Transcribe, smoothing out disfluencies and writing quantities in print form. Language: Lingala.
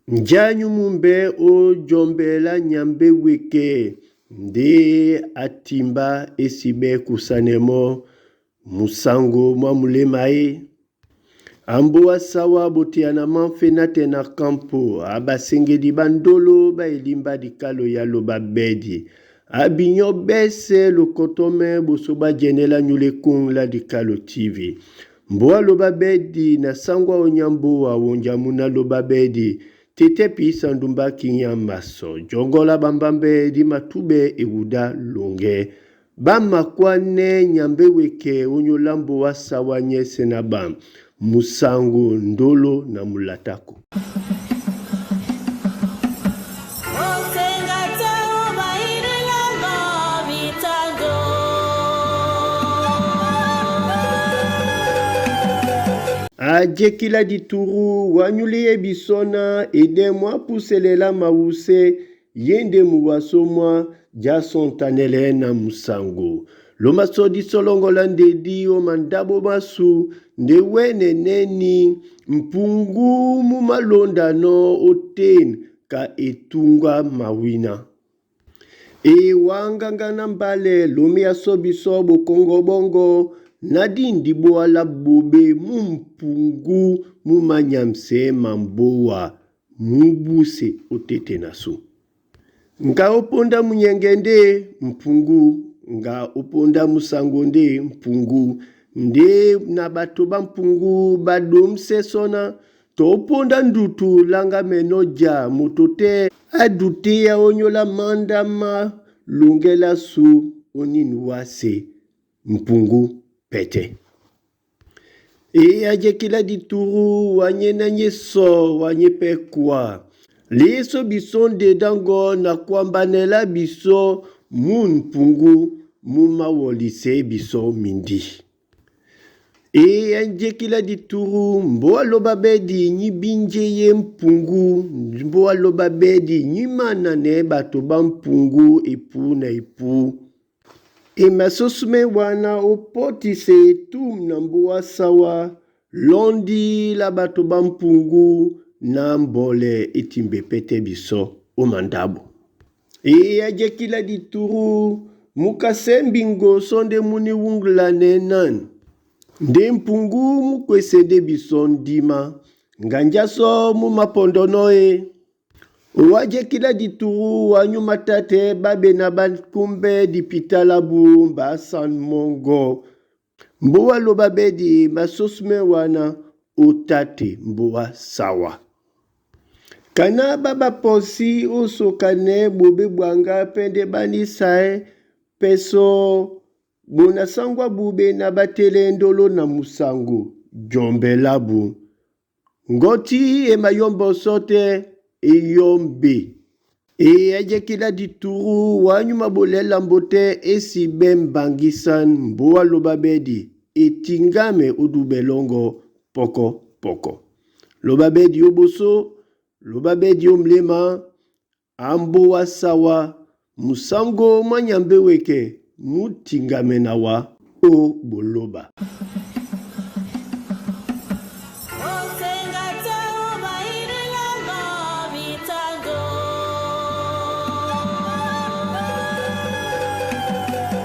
Njanyu mumbe o jombela nyambe weke nde atimba esibe kusanemo musango mwa mulemae. Ambo asawa botiana manfena tena kampo abasengedi bandolo ba elimba dikalo ya loba bedi. Abinyo bese lokotome bosoba jenela nyule kung la dikalo TV. Mboa loba bedi na sangwa onyambo wa wonjamuna loba bedi. Tete pisa ndumba kinya maso. Jongola bambambe di matube ewuda longe. Bama kwane nyambe weke unyolambo wa sawanye senabam. Musango ndolo na mulatako. Ajekila dituru wanyulie bisona edemwa puselela mawuse yende muwasomwa jason tanele na musango. Loma sodi solongola ndedi o mandabo masu ndewene neni mpungu mumalonda no oten ka etunga mawina. E wangangana mbale lomi asobiso bokongo bongo nadindi boala bobe mumpungu mumanyamse mamboa mubuse otete nasu. Nga oponda munyengende mpungu, nga oponda musangonde mpungu, nde na batoba mpungu badomse sona, to oponda ndutu langa menoja mutote adute ya onyola mandama lungela su oninuase mpungu pete. E ajekila dituru wanyena nyeso wanyepe kwa. Leso bisonde dango na kwambanela biso mun pungu muma wolise biso mindi. E ajekila dituru mboa loba bedi nyibinje ye mpungu mboa loba bedi nyimana ne batoba mpungu ipu na ipu. E masosume wana opoti se tum na mboa sawa londi la batoba mpungu na mbole etimbe pete biso o mandabo. E ajekila dituru mukase mbingo sonde muni wungla nenan. Nde mpungu mukwesede biso ndima. Nganjaso mumapondonoe. Wajekila dituru wanyumatate babe na bankumbe dipitalabu mbasan mongo. Mboa loba bedi masosume wana otate mboa sawa. Kana baba posi oso kane bobe bwanga pende bani sae peso bona sangwa bube na batele ndolo na musango jombe labu. Ngoti e mayombo sote e yombe. E ajekila dituru wanyuma bolela mbote esi bembangisan mboa lobabedi etingame udubelongo poko poko. Lobabedi oboso, lobabedi omlema, ambo wa sawa, musango manyambe weke, mutingame nawa o boloba.